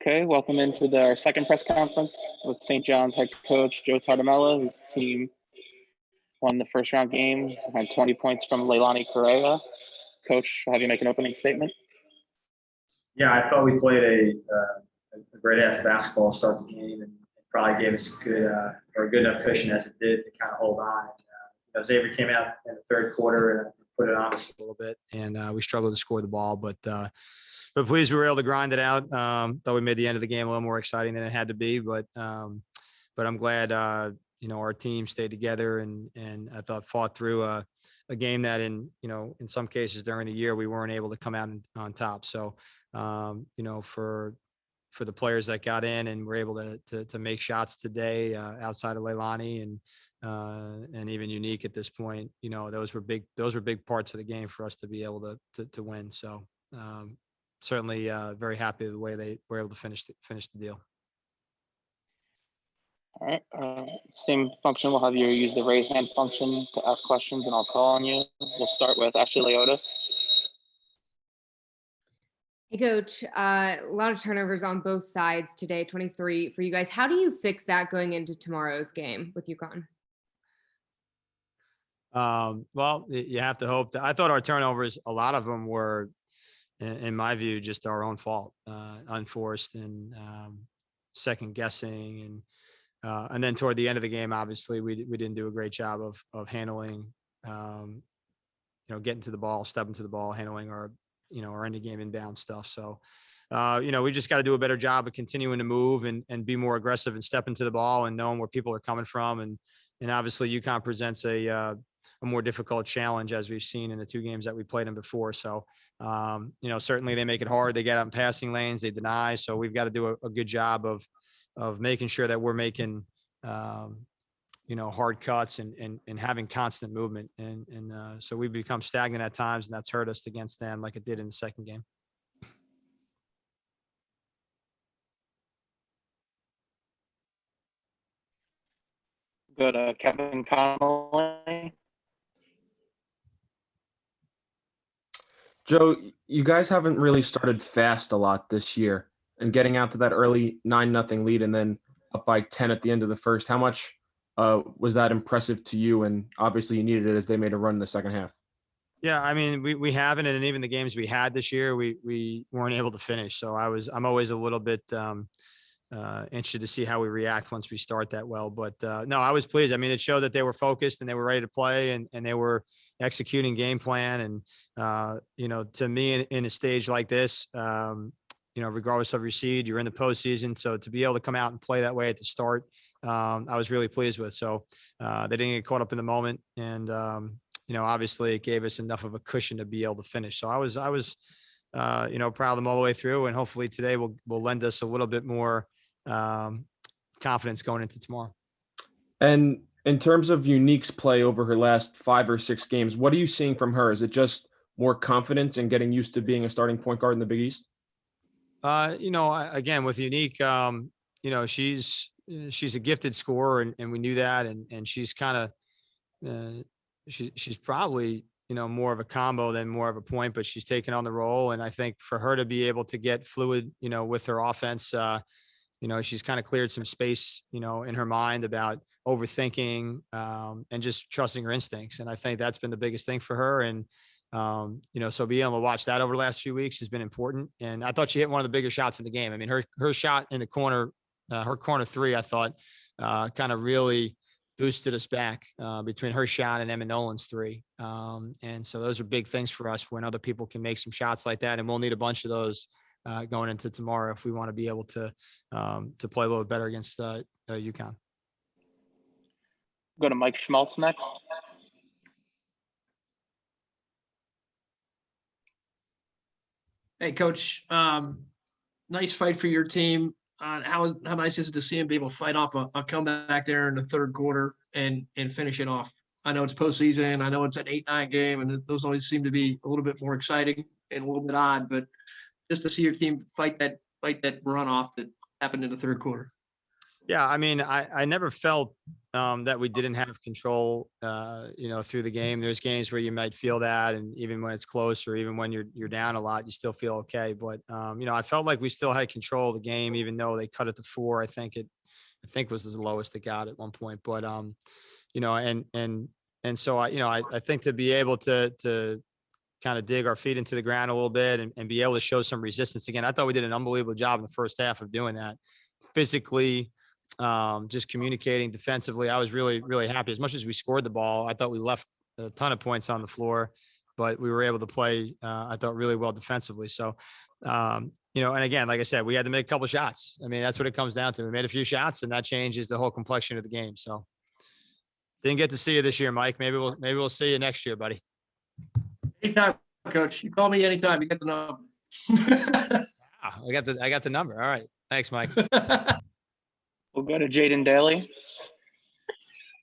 Okay, welcome into our second press conference with St. John's head coach Joe Tartamella. His team won the first round game, had 20 points from Leilani Correa. Coach, I'll have you make an opening statement. Yeah, I thought we played a great half of basketball to start the game, and it probably gave us a good enough cushion as it did to kind of hold on. Xavier came out in the third quarter and put it on us a little bit, and we struggled to score the ball, but pleased we were able to grind it out. Thought we made the end of the game a little more exciting than it had to be, but I'm glad our team stayed together and I thought fought through a game that in some cases during the year we weren't able to come out on top. So for the players that got in and were able to make shots today outside of Leilani and even Unique at this point, those were big parts of the game for us to be able to win. So certainly very happy with the way they were able to finish the deal. All right. Same function. We'll have you use the raise hand function to ask questions, and I'll call on you. We'll start with Ashley Leotis. Hey, Coach. A lot of turnovers on both sides today, 23 for you guys. How do you fix that going into tomorrow's game with UConn? Well, you have to hope that. I thought our turnovers, a lot of them were, in my view, just our own fault, unforced and second guessing. And then toward the end of the game, obviously we didn't do a great job of handling, getting to the ball, stepping to the ball, handling our end of game inbound stuff. So, we just got to do a better job of continuing to move and be more aggressive and step into the ball and knowing where people are coming from. And obviously UConn presents a more difficult challenge as we've seen in the two games that we played in before. So, certainly they make it hard. They get out in passing lanes, they deny. So we've got to do a good job of making sure that we're making, hard cuts and having constant movement. So we've become stagnant at times, and that's hurt us against them like it did in the second game. Go to Kevin Connolly. Joe, you guys haven't really started fast a lot this year, and getting out to that early 9-0 lead and then up by 10 at the end of the first. How much was that impressive to you? And obviously you needed it as they made a run in the second half. Yeah, I mean, we haven't, and even the games we had this year, we weren't able to finish. So I'm always a little bit interested to see how we react once we start that well. But no, I was pleased. I mean, it showed that they were focused and they were ready to play and they were executing game plan. And to me, in a stage like this, regardless of your seed, you're in the postseason. So to be able to come out and play that way at the start, I was really pleased with. So they didn't get caught up in the moment, and obviously it gave us enough of a cushion to be able to finish. So I was proud of them all the way through, and hopefully today will lend us a little bit more confidence going into tomorrow. And in terms of Unique's play over her last 5 or 6 games, what are you seeing from her? Is it just more confidence and getting used to being a starting point guard in the Big East? Again, with Unique, she's a gifted scorer, and we knew that, and she's kind of she's probably more of a combo than more of a point, but she's taken on the role. And I think for her to be able to get fluid, with her offense, she's kind of cleared some space, in her mind about overthinking and just trusting her instincts. And I think that's been the biggest thing for her. And, so being able to watch that over the last few weeks has been important. And I thought she hit one of the bigger shots in the game. I mean, her shot in the corner, her corner three, I thought kind of really boosted us back between her shot and Emma Nolan's three. And so those are big things for us when other people can make some shots like that. And we'll need a bunch of those going into tomorrow if we want to be able to play a little better against UConn. Go to Mike Schmaltz next. Hey, Coach. Nice fight for your team. How nice is it to see him be able to fight off a comeback there in the third quarter and finish it off? I know it's postseason. I know it's an 8-9 game, and those always seem to be a little bit more exciting and a little bit odd. But just to see your team fight that run off that happened in the third quarter. Yeah, I mean, I never felt that we didn't have control, through the game. There's games where you might feel that, and even when it's close, or even when you're down a lot, you still feel okay. But I felt like we still had control of the game, even though they cut it to 4. I think was the lowest it got at one point. But and so I think to be able to kind of dig our feet into the ground a little bit, and be able to show some resistance again. I thought we did an unbelievable job in the first half of doing that physically, just communicating defensively. I was really, really happy. As much as we scored the ball, I thought we left a ton of points on the floor, but we were able to play, I thought, really well defensively. So, and again, like I said, we had to make a couple of shots. I mean, that's what it comes down to. We made a few shots, and that changes the whole complexion of the game. So didn't get to see you this year, Mike. Maybe we'll see you next year, buddy. Anytime, Coach. You call me anytime. You get the number. I got the number. All right. Thanks, Mike. We'll go to Jaden Daly.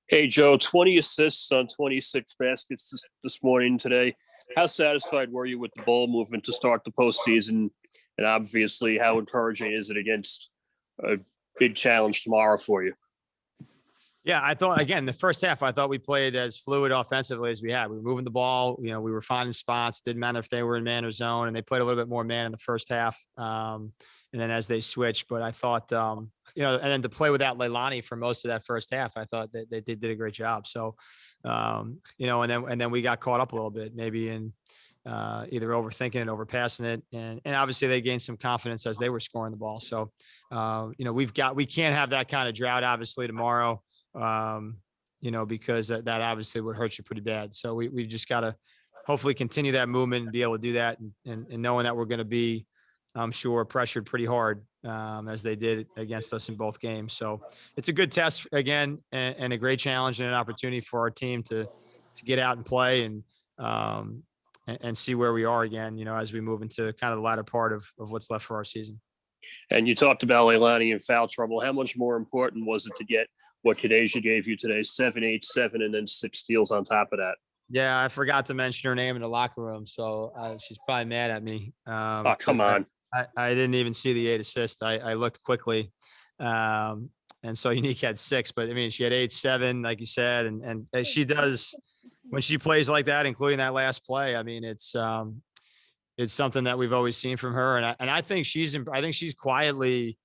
Hey, Joe, 20 assists on 26 baskets this morning today. How satisfied were you with the ball movement to start the postseason? And obviously, how encouraging is it against a big challenge tomorrow for you? Yeah, I thought, again, the first half, I thought we played as fluid offensively as we had. We were moving the ball. We were finding spots. Didn't matter if they were in man or zone, and they played a little bit more man in the first half. And then as they switched, but I thought, and then to play without Leilani for most of that first half, I thought they did a great job. So, and then we got caught up a little bit, maybe in either overthinking it, overpassing it. And obviously they gained some confidence as they were scoring the ball. So, we can't have that kind of drought, obviously, tomorrow. Because that obviously would hurt you pretty bad. So we've just got to hopefully continue that movement and be able to do that, and knowing that we're going to be, I'm sure, pressured pretty hard, as they did against us in both games. So it's a good test again, and a great challenge, and an opportunity for our team to get out and play, and see where we are again, as we move into kind of the latter part of what's left for our season. And you talked about Leilani in foul trouble. How much more important was it to get what Kadeja gave you today, 7, 8, 7, and then 6 steals on top of that? Yeah, I forgot to mention her name in the locker room, so she's probably mad at me. Oh, come on. I didn't even see the 8 assists. I looked quickly. And so Unique had 6, but I mean, she had 8, 7, like you said, and she does, when she plays like that, including that last play, I mean, it's something that we've always seen from her. And I think she's quietly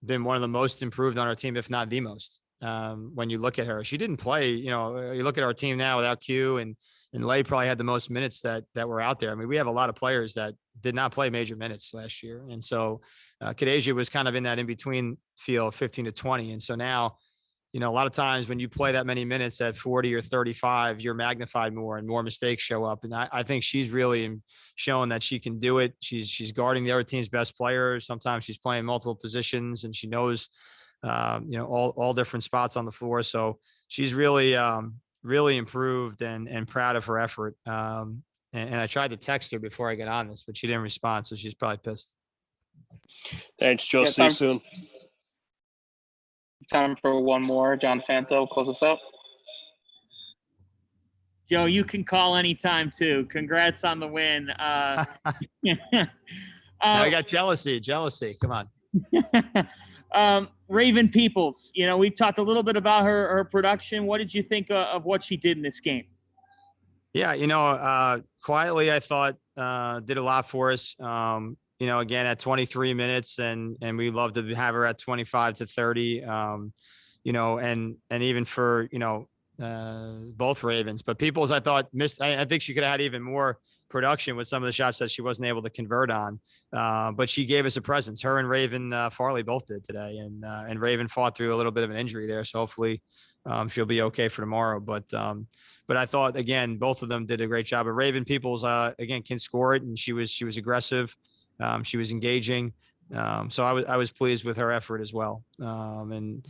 been one of the most improved on our team, if not the most. When you look at her, she didn't play, you look at our team now without Q, and Lay probably had the most minutes that were out there. I mean, we have a lot of players that did not play major minutes last year. And so Kadeja was kind of in that in-between field, 15 to 20. And so now, a lot of times when you play that many minutes at 40 or 35, you're magnified more, and more mistakes show up. And I think she's really shown that she can do it. She's guarding the other team's best players. Sometimes she's playing multiple positions, and she knows, all different spots on the floor. So she's really, really improved, and proud of her effort. And I tried to text her before I got on this, but she didn't respond. So she's probably pissed. Thanks, Joe. See you soon. Time for one more. John Fanto, close us out. Joe, you can call anytime too. Congrats on the win. I got jealousy. Come on. Raven Peoples, we've talked a little bit about her production. What did you think of what she did in this game? Yeah, quietly, I thought did a lot for us. Again, at 23 minutes, and we love to have her at 25 to 30, and even for, both Ravens. But Peoples, I thought, missed. I think she could have had even more production with some of the shots that she wasn't able to convert on. But she gave us a presence. Her and Raven Farley both did today, and Raven fought through a little bit of an injury there, so hopefully she'll be okay for tomorrow. But I thought, again, both of them did a great job. But Raven Peoples, again, can score it, and she was aggressive. She was engaging. So I was pleased with her effort as well. And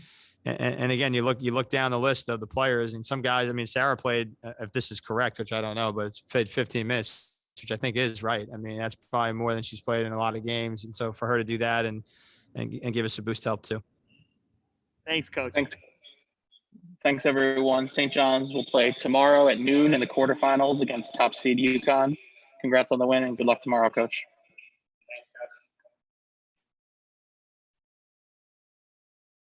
again, you look down the list of the players, and some guys, I mean, Sarah played, if this is correct, which I don't know, but it's played 15 minutes, which I think is right. I mean, that's probably more than she's played in a lot of games. And so for her to do that and give us a boost help too. Thanks, Coach. Thanks, everyone. St. John's will play tomorrow at noon in the quarterfinals against top seed UConn. Congrats on the win, and good luck tomorrow, Coach.